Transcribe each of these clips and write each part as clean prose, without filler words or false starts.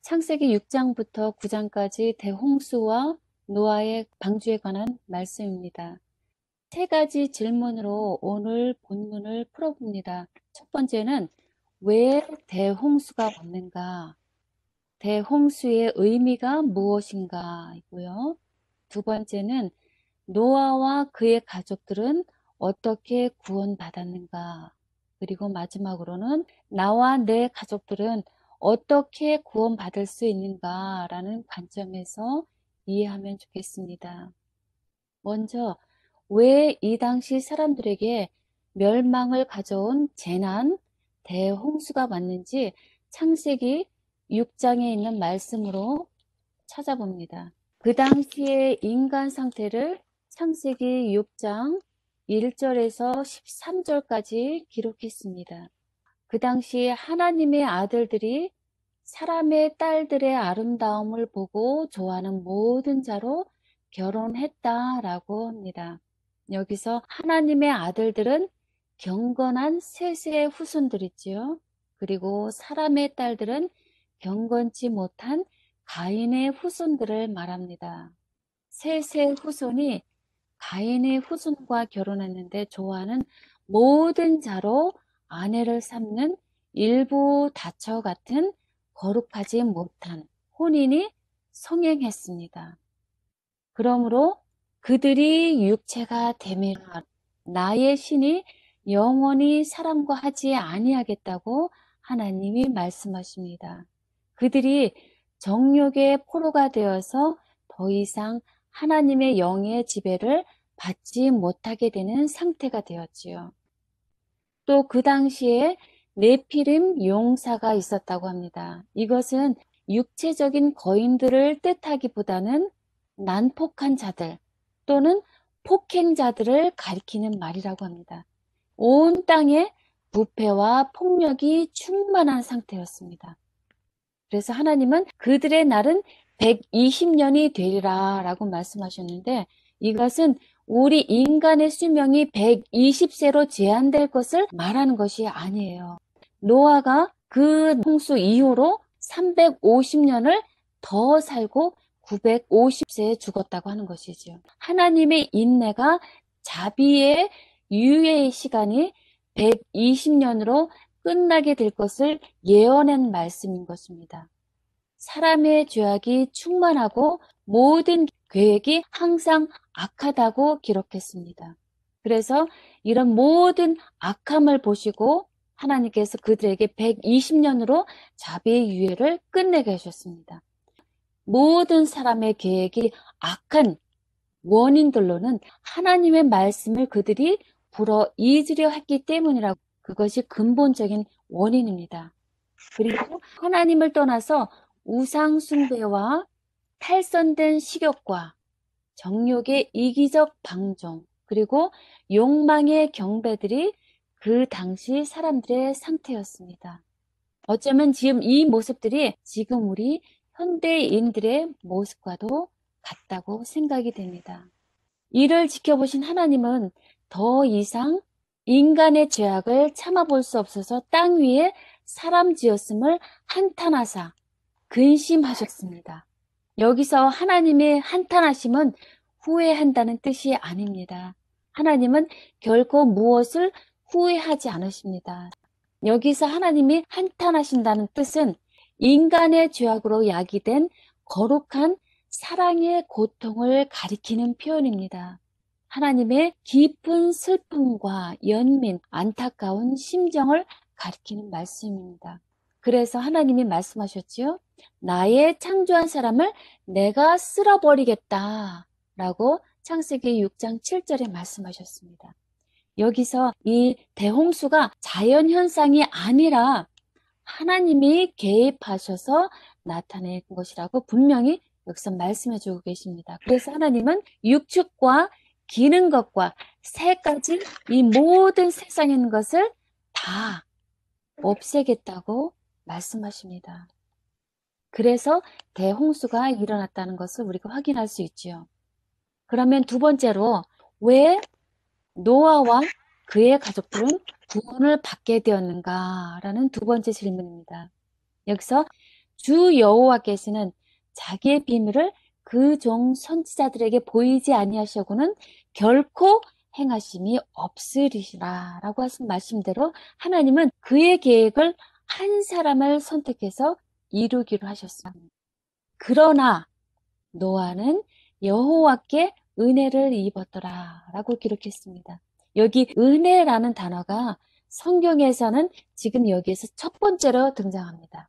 창세기 6장부터 9장까지 대홍수와 노아의 방주에 관한 말씀입니다. 세 가지 질문으로 오늘 본문을 풀어봅니다. 첫 번째는 왜 대홍수가 왔는가? 대홍수의 의미가 무엇인가이고요. 두 번째는 노아와 그의 가족들은 어떻게 구원받았는가? 그리고 마지막으로는 나와 내 가족들은 어떻게 구원받을 수 있는가라는 관점에서 이해하면 좋겠습니다. 먼저 왜 이 당시 사람들에게 멸망을 가져온 재난, 대홍수가 왔는지 창세기 6장에 있는 말씀으로 찾아봅니다. 그 당시의 인간 상태를 창세기 6장 1절에서 13절까지 기록했습니다. 그 당시 하나님의 아들들이 사람의 딸들의 아름다움을 보고 좋아하는 모든 자로 결혼했다라고 합니다. 여기서 하나님의 아들들은 경건한 셋의 후손들이지요. 그리고 사람의 딸들은 경건치 못한 가인의 후손들을 말합니다. 셋의 후손이 가인의 후손과 결혼했는데 좋아하는 모든 자로 아내를 삼는 일부 다처 같은 거룩하지 못한 혼인이 성행했습니다. 그러므로 그들이 육체가 되면 나의 신이 영원히 사람과 하지 아니하겠다고 하나님이 말씀하십니다. 그들이 정욕의 포로가 되어서 더 이상 하나님의 영의 지배를 받지 못하게 되는 상태가 되었지요. 또 그 당시에 네피림 용사가 있었다고 합니다. 이것은 육체적인 거인들을 뜻하기보다는 난폭한 자들 또는 폭행자들을 가리키는 말이라고 합니다. 온 땅에 부패와 폭력이 충만한 상태였습니다. 그래서 하나님은 그들의 날은 120년이 되리라 라고 말씀하셨는데 이것은 우리 인간의 수명이 120세로 제한될 것을 말하는 것이 아니에요. 노아가 그 홍수 이후로 350년을 더 살고 950세에 죽었다고 하는 것이죠. 하나님의 인내가 자비의 유예의 시간이 120년으로 끝나게 될 것을 예언한 말씀인 것입니다. 사람의 죄악이 충만하고 모든 계획이 항상 악하다고 기록했습니다. 그래서 이런 모든 악함을 보시고 하나님께서 그들에게 120년으로 자비의 유예를 끝내게 하셨습니다. 모든 사람의 계획이 악한 원인들로는 하나님의 말씀을 그들이 불어 잊으려 했기 때문이라고 그것이 근본적인 원인입니다. 그리고 하나님을 떠나서 우상 숭배와 탈선된 식욕과 정욕의 이기적 방종 그리고 욕망의 경배들이 그 당시 사람들의 상태였습니다. 어쩌면 지금 이 모습들이 지금 우리 현대인들의 모습과도 같다고 생각이 됩니다. 이를 지켜보신 하나님은 더 이상 인간의 죄악을 참아볼 수 없어서 땅 위에 사람 지었음을 한탄하사 근심하셨습니다. 여기서 하나님의 한탄하심은 후회한다는 뜻이 아닙니다. 하나님은 결코 무엇을 후회하지 않으십니다. 여기서 하나님이 한탄하신다는 뜻은 인간의 죄악으로 야기된 거룩한 사랑의 고통을 가리키는 표현입니다. 하나님의 깊은 슬픔과 연민, 안타까운 심정을 가리키는 말씀입니다. 그래서 하나님이 말씀하셨지요. 나의 창조한 사람을 내가 쓸어버리겠다 라고 창세기 6장 7절에 말씀하셨습니다. 여기서 이 대홍수가 자연현상이 아니라 하나님이 개입하셔서 나타낸 것이라고 분명히 여기서 말씀해 주고 계십니다. 그래서 하나님은 육축과 기는 것과 새까지 이 모든 세상에 있는 것을 다 없애겠다고 말씀하십니다. 그래서 대홍수가 일어났다는 것을 우리가 확인할 수 있지요. 그러면 두 번째로 왜 노아와 그의 가족들은 구원을 받게 되었는가라는 두 번째 질문입니다. 여기서 주 여호와께서는 자기의 비밀을 그 종 선지자들에게 보이지 아니하시고는 결코 행하심이 없으리라 라고 하신 말씀대로 하나님은 그의 계획을 한 사람을 선택해서 이루기로 하셨습니다. 그러나 노아는 여호와께 은혜를 입었더라 라고 기록했습니다. 여기 은혜라는 단어가 성경에서는 지금 여기에서 첫 번째로 등장합니다.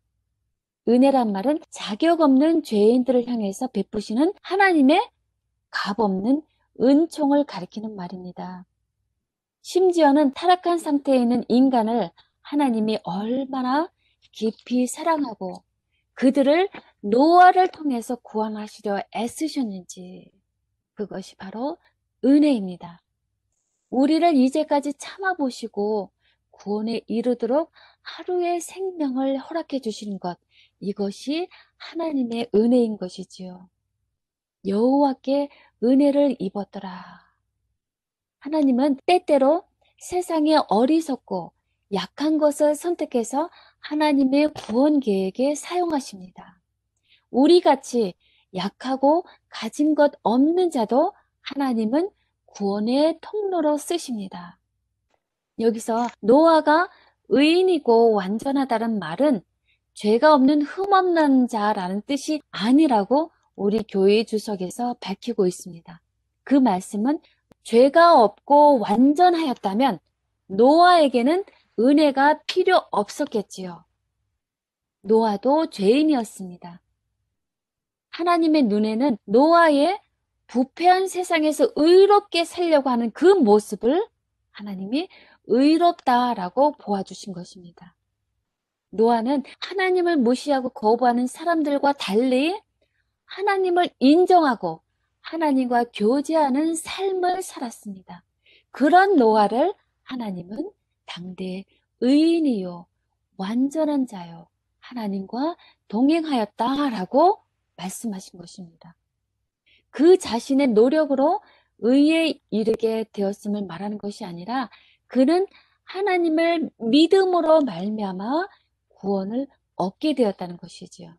은혜란 말은 자격 없는 죄인들을 향해서 베푸시는 하나님의 값없는 은총을 가리키는 말입니다. 심지어는 타락한 상태에 있는 인간을 하나님이 얼마나 깊이 사랑하고 그들을 노아를 통해서 구원하시려 애쓰셨는지, 그것이 바로 은혜입니다. 우리를 이제까지 참아보시고 구원에 이르도록 하루의 생명을 허락해 주신 것, 이것이 하나님의 은혜인 것이지요. 여호와께 은혜를 입었더라. 하나님은 때때로 세상에 어리석고 약한 것을 선택해서 하나님의 구원 계획에 사용하십니다. 우리같이 약하고 가진 것 없는 자도 하나님은 구원의 통로로 쓰십니다. 여기서 노아가 의인이고 완전하다는 말은 죄가 없는 흠없는 자라는 뜻이 아니라고 우리 교회 주석에서 밝히고 있습니다. 그 말씀은 죄가 없고 완전하였다면 노아에게는 은혜가 필요 없었겠지요. 노아도 죄인이었습니다. 하나님의 눈에는 노아의 부패한 세상에서 의롭게 살려고 하는 그 모습을 하나님이 의롭다라고 보아주신 것입니다. 노아는 하나님을 무시하고 거부하는 사람들과 달리 하나님을 인정하고 하나님과 교제하는 삶을 살았습니다. 그런 노아를 하나님은 당대 의인이요 완전한 자요 하나님과 동행하였다라고 말씀하신 것입니다. 그 자신의 노력으로 의에 이르게 되었음을 말하는 것이 아니라 그는 하나님을 믿음으로 말미암아 구원을 얻게 되었다는 것이지요.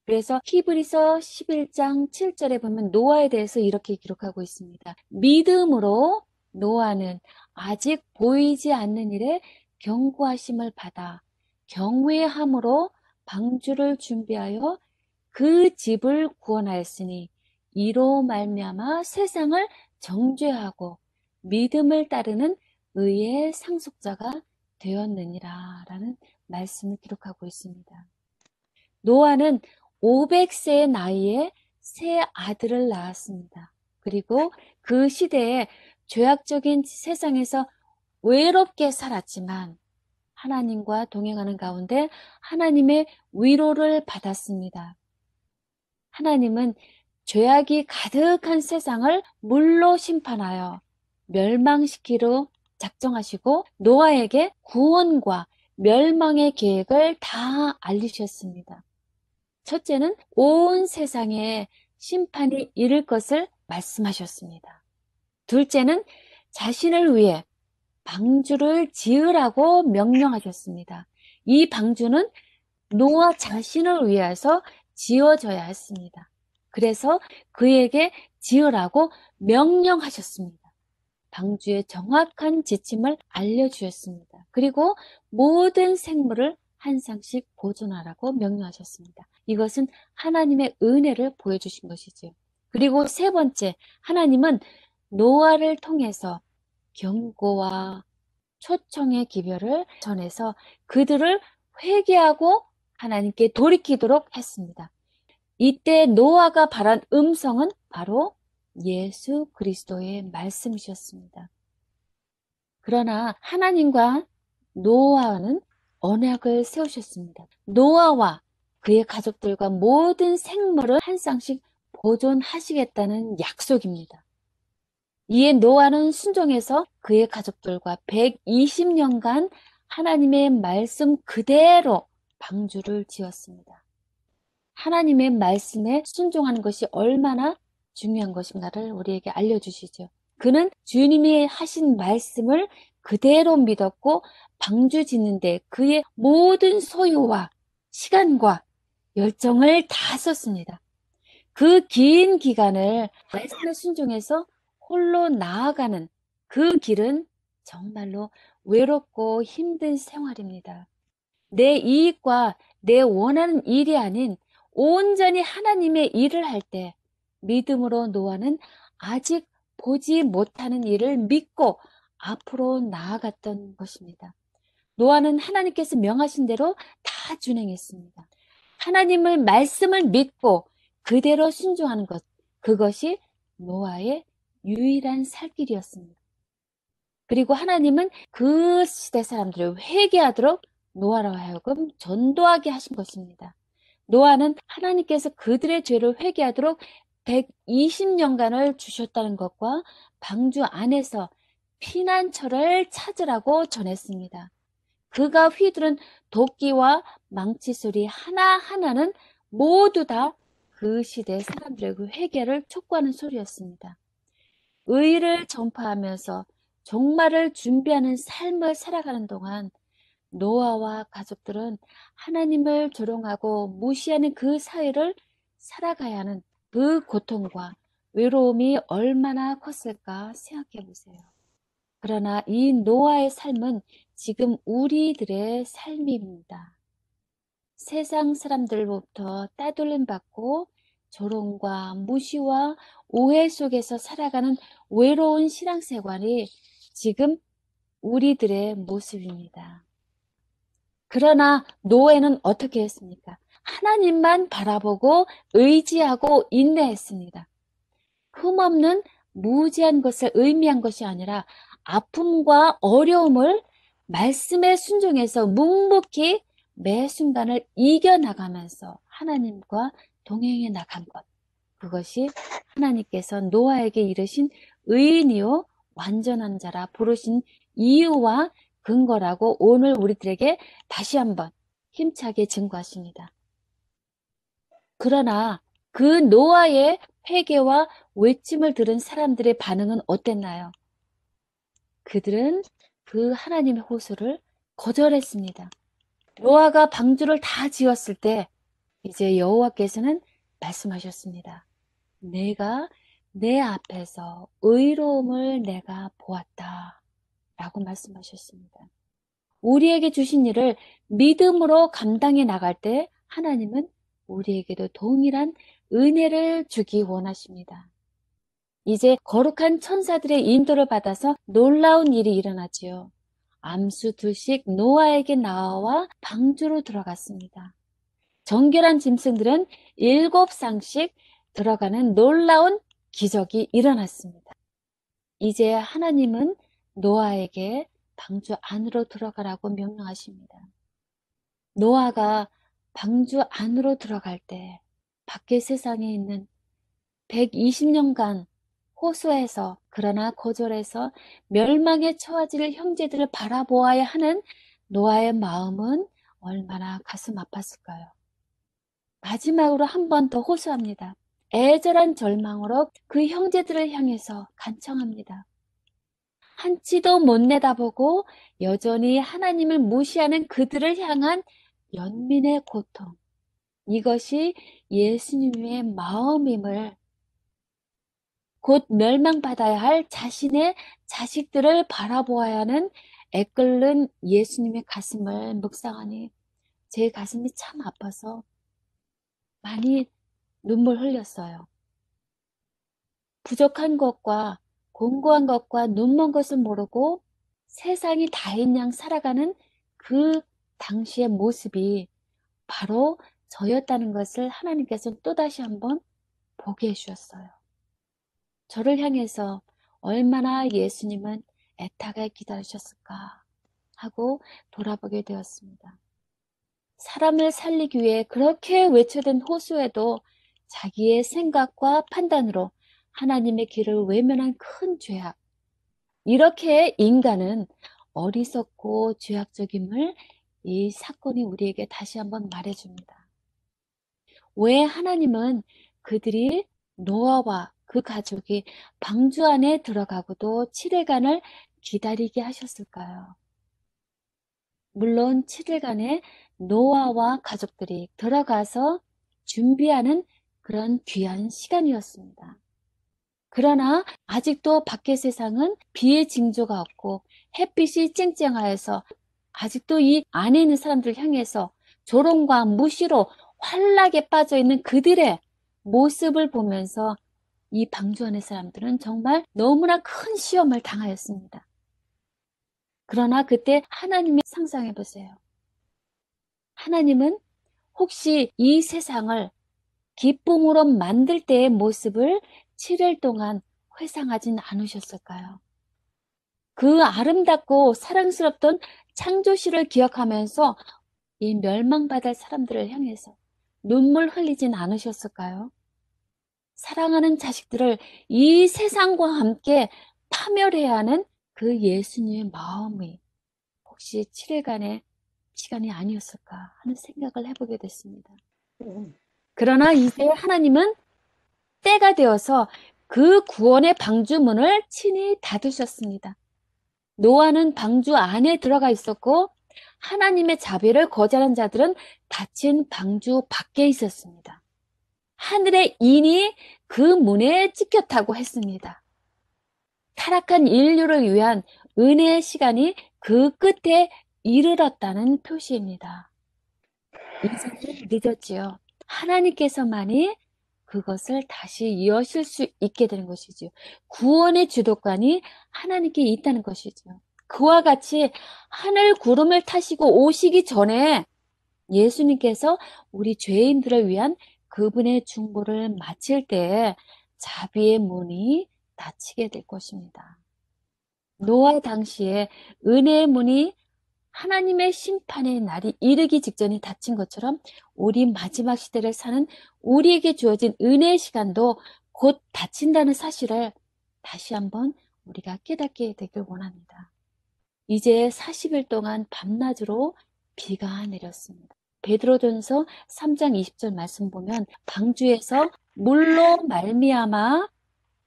그래서 히브리서 11장 7절에 보면 노아에 대해서 이렇게 기록하고 있습니다. 믿음으로 노아는 아직 보이지 않는 일에 경고하심을 받아 경외함으로 방주를 준비하여 그 집을 구원하였으니 이로 말미암아 세상을 정죄하고 믿음을 따르는 의의 상속자가 되었느니라 라는 말씀을 기록하고 있습니다. 노아는 500세의 나이에 세 아들을 낳았습니다. 그리고 그 시대에 죄악적인 세상에서 외롭게 살았지만 하나님과 동행하는 가운데 하나님의 위로를 받았습니다. 하나님은 죄악이 가득한 세상을 물로 심판하여 멸망시키려 작정하시고 노아에게 구원과 멸망의 계획을 다 알리셨습니다. 첫째는 온 세상에 심판이 이를 것을 말씀하셨습니다. 둘째는 자신을 위해 방주를 지으라고 명령하셨습니다. 이 방주는 노아 자신을 위해서 지어져야 했습니다. 그래서 그에게 지으라고 명령하셨습니다. 방주의 정확한 지침을 알려주셨습니다. 그리고 모든 생물을 한 쌍씩 보존하라고 명령하셨습니다. 이것은 하나님의 은혜를 보여주신 것이죠. 그리고 세 번째, 하나님은 노아를 통해서 경고와 초청의 기별을 전해서 그들을 회개하고 하나님께 돌이키도록 했습니다. 이때 노아가 바란 음성은 바로 예수 그리스도의 말씀이셨습니다. 그러나 하나님과 노아는 언약을 세우셨습니다. 노아와 그의 가족들과 모든 생물을 한 쌍씩 보존하시겠다는 약속입니다. 이에 노아는 순종해서 그의 가족들과 120년간 하나님의 말씀 그대로 방주를 지었습니다. 하나님의 말씀에 순종하는 것이 얼마나 중요한 것인가를 우리에게 알려주시죠. 그는 주님이 하신 말씀을 그대로 믿었고 방주 짓는데 그의 모든 소유와 시간과 열정을 다 썼습니다. 그 긴 기간을 말씀에 순종해서 홀로 나아가는 그 길은 정말로 외롭고 힘든 생활입니다. 내 이익과 내 원하는 일이 아닌 온전히 하나님의 일을 할 때 믿음으로 노아는 아직 보지 못하는 일을 믿고 앞으로 나아갔던 것입니다. 노아는 하나님께서 명하신 대로 다 준행했습니다. 하나님의 말씀을 믿고 그대로 순종하는 것, 그것이 노아의 유일한 살 길이었습니다. 그리고 하나님은 그 시대 사람들을 회개하도록 노아로 하여금 전도하게 하신 것입니다. 노아는 하나님께서 그들의 죄를 회개하도록 120년간을 주셨다는 것과 방주 안에서 피난처를 찾으라고 전했습니다. 그가 휘두른 도끼와 망치 소리 하나하나는 모두 다 그 시대 사람들의 그 회개를 촉구하는 소리였습니다. 의를 전파하면서 종말을 준비하는 삶을 살아가는 동안 노아와 가족들은 하나님을 조롱하고 무시하는 그 사회를 살아가야 하는 그 고통과 외로움이 얼마나 컸을까 생각해 보세요. 그러나 이 노아의 삶은 지금 우리들의 삶입니다. 세상 사람들로부터 따돌림 받고 조롱과 무시와 오해 속에서 살아가는 외로운 신앙생활이 지금 우리들의 모습입니다. 그러나 노아는 어떻게 했습니까? 하나님만 바라보고 의지하고 인내했습니다. 흠없는 무지한 것을 의미한 것이 아니라 아픔과 어려움을 말씀에 순종해서 묵묵히 매 순간을 이겨나가면서 하나님과 동행해 나간 것. 그것이 하나님께서 노아에게 이르신 의인이요 완전한 자라 부르신 이유와 근거라고 오늘 우리들에게 다시 한번 힘차게 증거하십니다. 그러나 그 노아의 회개와 외침을 들은 사람들의 반응은 어땠나요? 그들은 그 하나님의 호소를 거절했습니다. 노아가 방주를 다 지었을 때 이제 여호와께서는 말씀하셨습니다. 내가 내 앞에서 의로움을 내가 보았다 라고 말씀하셨습니다. 우리에게 주신 일을 믿음으로 감당해 나갈 때 하나님은 우리에게도 동일한 은혜를 주기 원하십니다. 이제 거룩한 천사들의 인도를 받아서 놀라운 일이 일어나지요. 암수 둘씩 노아에게 나와 방주로 들어갔습니다. 정결한 짐승들은 7쌍씩 들어가는 놀라운 기적이 일어났습니다. 이제 하나님은 노아에게 방주 안으로 들어가라고 명령하십니다. 노아가 방주 안으로 들어갈 때 밖의 세상에 있는 120년간 호소해서 그러나 거절해서 멸망에 처해질 형제들을 바라보아야 하는 노아의 마음은 얼마나 가슴 아팠을까요? 마지막으로 한 번 더 호소합니다. 애절한 절망으로 그 형제들을 향해서 간청합니다. 한치도 못 내다보고 여전히 하나님을 무시하는 그들을 향한 연민의 고통. 이것이 예수님의 마음임을 곧 멸망받아야 할 자신의 자식들을 바라보아야 하는 애끓는 예수님의 가슴을 묵상하니 제 가슴이 참 아파서 많이 눈물 흘렸어요. 부족한 것과 공고한 것과 눈먼 것을 모르고 세상이 다인 양 살아가는 그 당시의 모습이 바로 저였다는 것을 하나님께서는 또다시 한번 보게 해주셨어요. 저를 향해서 얼마나 예수님은 애타게 기다리셨을까 하고 돌아보게 되었습니다. 사람을 살리기 위해 그렇게 외쳐댄 호수에도 자기의 생각과 판단으로 하나님의 길을 외면한 큰 죄악. 이렇게 인간은 어리석고 죄악적임을 이 사건이 우리에게 다시 한번 말해줍니다. 왜 하나님은 그들이 노아와 그 가족이 방주 안에 들어가고도 7일간을 기다리게 하셨을까요? 물론 7일간의 노아와 가족들이 들어가서 준비하는 그런 귀한 시간이었습니다. 그러나 아직도 밖의 세상은 비의 징조가 없고 햇빛이 쨍쨍하여서 아직도 이 안에 있는 사람들을 향해서 조롱과 무시로 환락에 빠져 있는 그들의 모습을 보면서 이 방주 안의 사람들은 정말 너무나 큰 시험을 당하였습니다. 그러나 그때 하나님이 상상해 보세요. 하나님은 혹시 이 세상을 기쁨으로 만들 때의 모습을 7일 동안 회상하진 않으셨을까요? 그 아름답고 사랑스럽던 창조시를 기억하면서 이 멸망받을 사람들을 향해서 눈물 흘리진 않으셨을까요? 사랑하는 자식들을 이 세상과 함께 파멸해야 하는 그 예수님의 마음이 혹시 7일간의 시간이 아니었을까 하는 생각을 해보게 됐습니다. 그러나 이제 하나님은 때가 되어서 그 구원의 방주문을 친히 닫으셨습니다. 노아는 방주 안에 들어가 있었고 하나님의 자비를 거절한 자들은 닫힌 방주 밖에 있었습니다. 하늘의 인이 그 문에 찍혔다고 했습니다. 타락한 인류를 위한 은혜의 시간이 그 끝에 이르렀다는 표시입니다. 이제는 늦었지요. 하나님께서만이 그것을 다시 여실 수 있게 되는 것이죠. 구원의 주도권이 하나님께 있다는 것이죠. 그와 같이 하늘 구름을 타시고 오시기 전에 예수님께서 우리 죄인들을 위한 그분의 중보를 마칠 때에 자비의 문이 닫히게 될 것입니다. 노아 당시에 은혜의 문이 하나님의 심판의 날이 이르기 직전에 닫힌 것처럼 우리 마지막 시대를 사는 우리에게 주어진 은혜의 시간도 곧 닫힌다는 사실을 다시 한번 우리가 깨닫게 되길 원합니다. 이제 40일 동안 밤낮으로 비가 내렸습니다. 베드로전서 3장 20절 말씀 보면 방주에서 물로 말미암아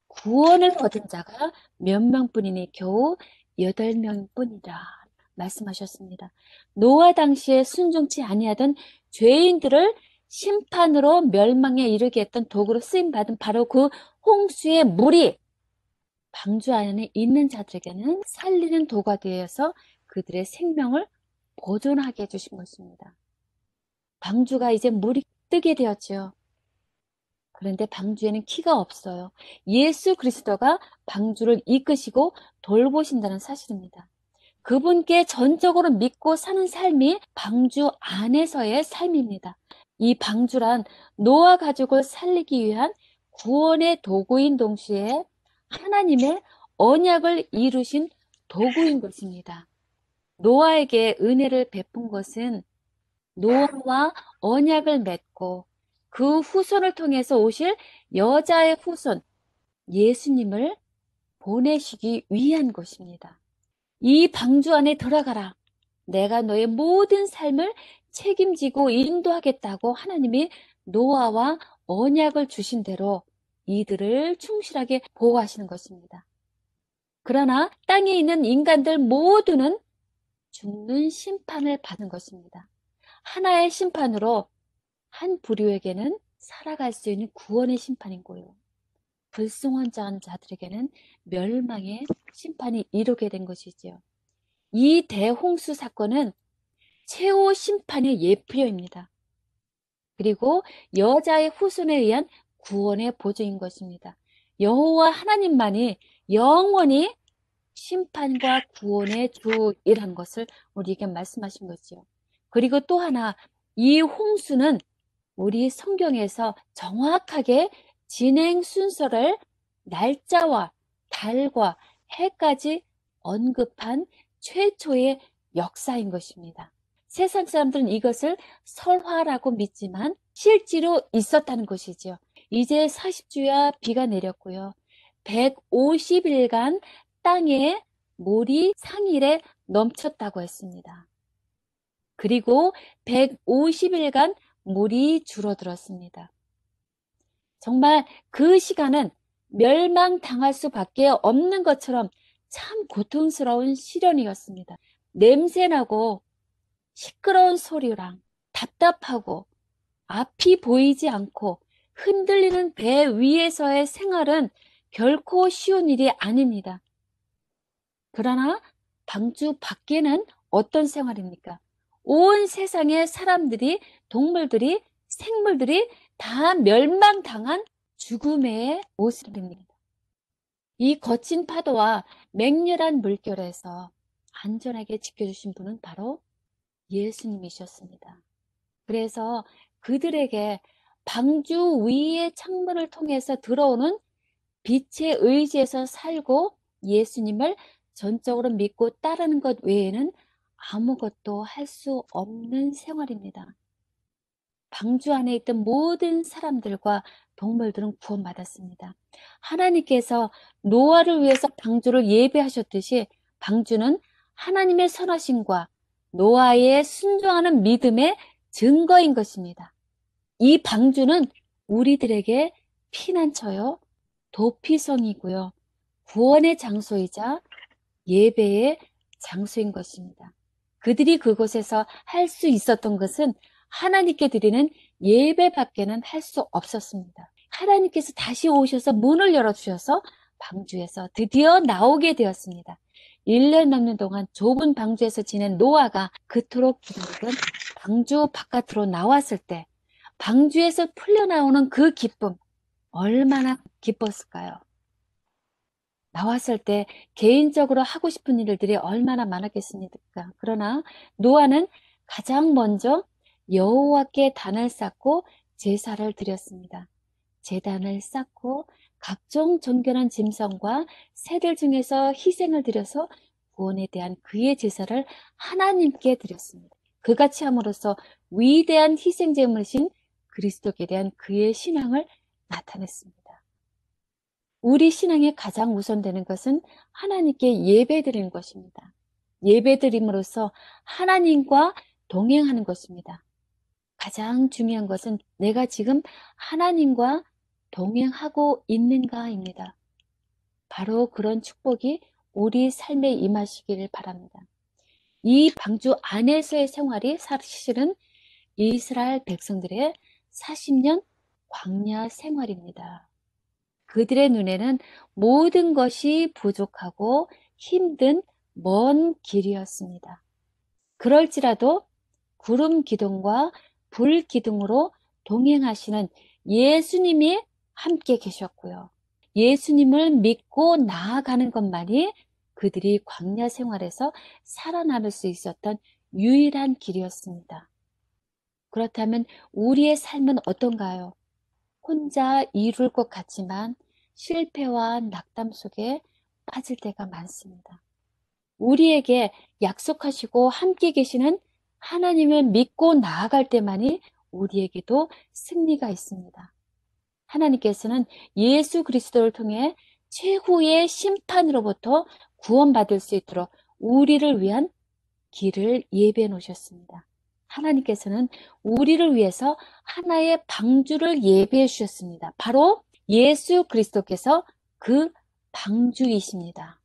구원을 얻은 자가 몇 명뿐이니 겨우 8명뿐이라 말씀하셨습니다. 노아 당시에 순종치 아니하던 죄인들을 심판으로 멸망에 이르게 했던 도구로 쓰임받은 바로 그 홍수의 물이 방주 안에 있는 자들에게는 살리는 도가 되어서 그들의 생명을 보존하게 해주신 것입니다. 방주가 이제 물이 뜨게 되었죠. 그런데 방주에는 키가 없어요. 예수 그리스도가 방주를 이끄시고 돌보신다는 사실입니다. 그분께 전적으로 믿고 사는 삶이 방주 안에서의 삶입니다. 이 방주란 노아 가족을 살리기 위한 구원의 도구인 동시에 하나님의 언약을 이루신 도구인 것입니다. 노아에게 은혜를 베푼 것은 노아와 언약을 맺고 그 후손을 통해서 오실 여자의 후손 예수님을 보내시기 위한 것입니다. 이 방주 안에 들어가라. 내가 너의 모든 삶을 책임지고 인도하겠다고 하나님이 노아와 언약을 주신 대로 이들을 충실하게 보호하시는 것입니다. 그러나 땅에 있는 인간들 모두는 죽는 심판을 받은 것입니다. 하나의 심판으로 한 부류에게는 살아갈 수 있는 구원의 심판이고요. 불순종한 자들에게는 멸망의 심판이 이루게 된 것이지요. 이 대홍수 사건은 최후 심판의 예표입니다. 그리고 여자의 후손에 의한 구원의 보증인 것입니다. 여호와 하나님만이 영원히 심판과 구원의 주이란 것을 우리에게 말씀하신 거죠. 그리고 또 하나, 이 홍수는 우리 성경에서 정확하게 진행 순서를 날짜와 달과 해까지 언급한 최초의 역사인 것입니다. 세상 사람들은 이것을 설화라고 믿지만 실제로 있었다는 것이죠. 이제 40주야 비가 내렸고요. 150일간 땅에 물이 상일에 넘쳤다고 했습니다. 그리고 150일간 물이 줄어들었습니다. 정말 그 시간은 멸망당할 수밖에 없는 것처럼 참 고통스러운 시련이었습니다. 냄새나고 시끄러운 소리랑 답답하고 앞이 보이지 않고 흔들리는 배 위에서의 생활은 결코 쉬운 일이 아닙니다. 그러나 방주 밖에는 어떤 생활입니까? 온 세상의 사람들이, 동물들이, 생물들이 다 멸망당한 죽음의 모습입니다. 이 거친 파도와 맹렬한 물결에서 안전하게 지켜주신 분은 바로 예수님이셨습니다. 그래서 그들에게 방주 위의 창문을 통해서 들어오는 빛의 의지에서 살고 예수님을 전적으로 믿고 따르는 것 외에는 아무것도 할 수 없는 생활입니다. 방주 안에 있던 모든 사람들과 동물들은 구원받았습니다. 하나님께서 노아를 위해서 방주를 예배하셨듯이 방주는 하나님의 선하심과 노아의 순종하는 믿음의 증거인 것입니다. 이 방주는 우리들에게 피난처요, 도피성이고요, 구원의 장소이자 예배의 장소인 것입니다. 그들이 그곳에서 할 수 있었던 것은 하나님께 드리는 예배밖에는 할 수 없었습니다. 하나님께서 다시 오셔서 문을 열어주셔서 방주에서 드디어 나오게 되었습니다. 1년 넘는 동안 좁은 방주에서 지낸 노아가 그토록 기다리던 방주 바깥으로 나왔을 때 방주에서 풀려나오는 그 기쁨, 얼마나 기뻤을까요? 나왔을 때 개인적으로 하고 싶은 일들이 얼마나 많았겠습니까? 그러나 노아는 가장 먼저 여호와께 단을 쌓고 제사를 드렸습니다. 제단을 쌓고 각종 정결한 짐승과 새들 중에서 희생을 드려서 구원에 대한 그의 제사를 하나님께 드렸습니다. 그같이 함으로써 위대한 희생 제물이신 그리스도께 대한 그의 신앙을 나타냈습니다. 우리 신앙에 가장 우선되는 것은 하나님께 예배드리는 것입니다. 예배드림으로써 하나님과 동행하는 것입니다. 가장 중요한 것은 내가 지금 하나님과 동행하고 있는가입니다. 바로 그런 축복이 우리 삶에 임하시기를 바랍니다. 이 방주 안에서의 생활이 사실은 이스라엘 백성들의 40년 광야 생활입니다. 그들의 눈에는 모든 것이 부족하고 힘든 먼 길이었습니다. 그럴지라도 구름 기둥과 불 기둥으로 동행하시는 예수님이 함께 계셨고요. 예수님을 믿고 나아가는 것만이 그들이 광야 생활에서 살아남을 수 있었던 유일한 길이었습니다. 그렇다면 우리의 삶은 어떤가요? 혼자 이룰 것 같지만 실패와 낙담 속에 빠질 때가 많습니다. 우리에게 약속하시고 함께 계시는 하나님을 믿고 나아갈 때만이 우리에게도 승리가 있습니다. 하나님께서는 예수 그리스도를 통해 최후의 심판으로부터 구원받을 수 있도록 우리를 위한 길을 예배해 놓으셨습니다. 하나님께서는 우리를 위해서 하나의 방주를 예배해 주셨습니다. 바로 예수 그리스도께서 그 방주이십니다.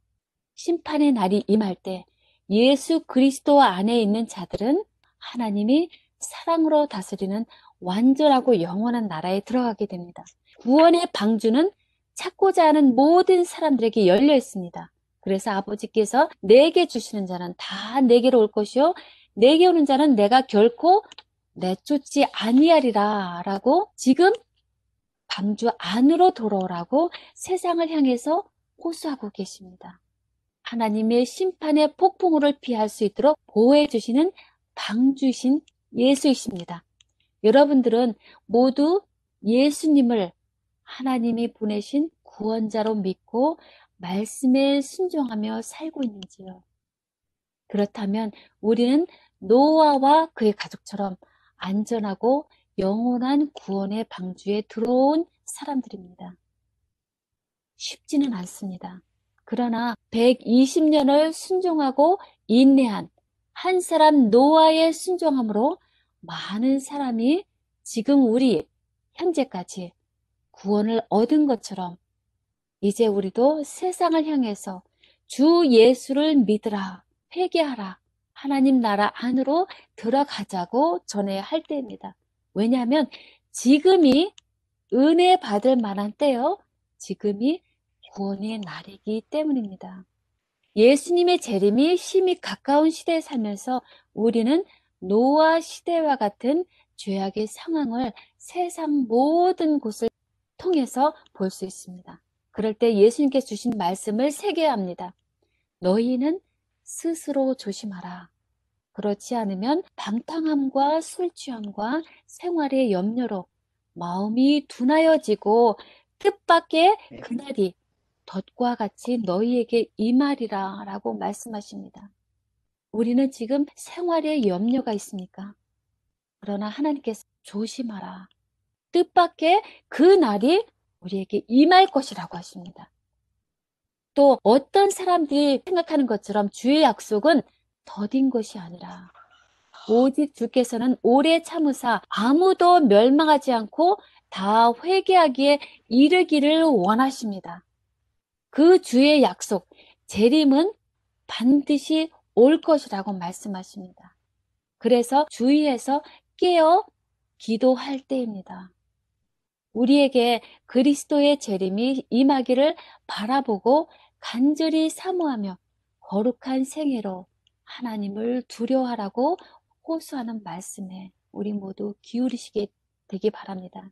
심판의 날이 임할 때 예수 그리스도 안에 있는 자들은 하나님이 사랑으로 다스리는 완전하고 영원한 나라에 들어가게 됩니다. 구원의 방주는 찾고자 하는 모든 사람들에게 열려 있습니다. 그래서 아버지께서 내게 주시는 자는 다 내게로 올 것이요 내게 오는 자는 내가 결코 내쫓지 아니하리라 라고 지금 방주 안으로 돌아오라고 세상을 향해서 호소하고 계십니다. 하나님의 심판의 폭풍우를 피할 수 있도록 보호해 주시는 방주이신 예수이십니다. 여러분들은 모두 예수님을 하나님이 보내신 구원자로 믿고 말씀에 순종하며 살고 있는지요? 그렇다면 우리는 노아와 그의 가족처럼 안전하고 영원한 구원의 방주에 들어온 사람들입니다. 쉽지는 않습니다. 그러나 120년을 순종하고 인내한 한 사람 노아의 순종함으로 많은 사람이 지금 우리 현재까지 구원을 얻은 것처럼 이제 우리도 세상을 향해서 주 예수를 믿으라, 회개하라 하나님 나라 안으로 들어가자고 전해야 할 때입니다. 왜냐하면 지금이 은혜 받을 만한 때요. 지금이 구원의 날이기 때문입니다. 예수님의 재림이 심히 가까운 시대에 살면서 우리는 노아 시대와 같은 죄악의 상황을 세상 모든 곳을 통해서 볼 수 있습니다. 그럴 때 예수님께서 주신 말씀을 새겨야 합니다. 너희는 스스로 조심하라. 그렇지 않으면 방탕함과 술 취함과 생활의 염려로 마음이 둔하여지고 뜻밖의 그날이 덫과 같이 너희에게 임하리라 라고 말씀하십니다. 우리는 지금 생활에 염려가 있습니까? 그러나 하나님께서 조심하라. 뜻밖의 그 날이 우리에게 임할 것이라고 하십니다. 또 어떤 사람들이 생각하는 것처럼 주의 약속은 더딘 것이 아니라 오직 주께서는 오래 참으사 아무도 멸망하지 않고 다 회개하기에 이르기를 원하십니다. 그 주의 약속, 재림은 반드시 올 것이라고 말씀하십니다. 그래서 주위에서 깨어 기도할 때입니다. 우리에게 그리스도의 재림이 임하기를 바라보고 간절히 사모하며 거룩한 생애로 하나님을 두려워하라고 호소하는 말씀에 우리 모두 기울이시게 되기 바랍니다.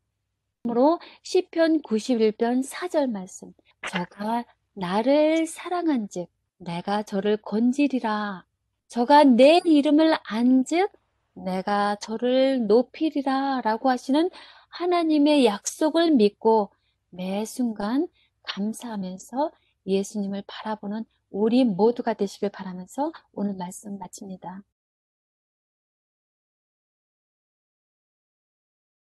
그러므로 시편 91편 4절 말씀, 저가 나를 사랑한즉 내가 저를 건지리라. 저가 내 이름을 안즉 내가 저를 높이리라 라고 하시는 하나님의 약속을 믿고 매 순간 감사하면서 예수님을 바라보는 우리 모두가 되시길 바라면서 오늘 말씀 마칩니다.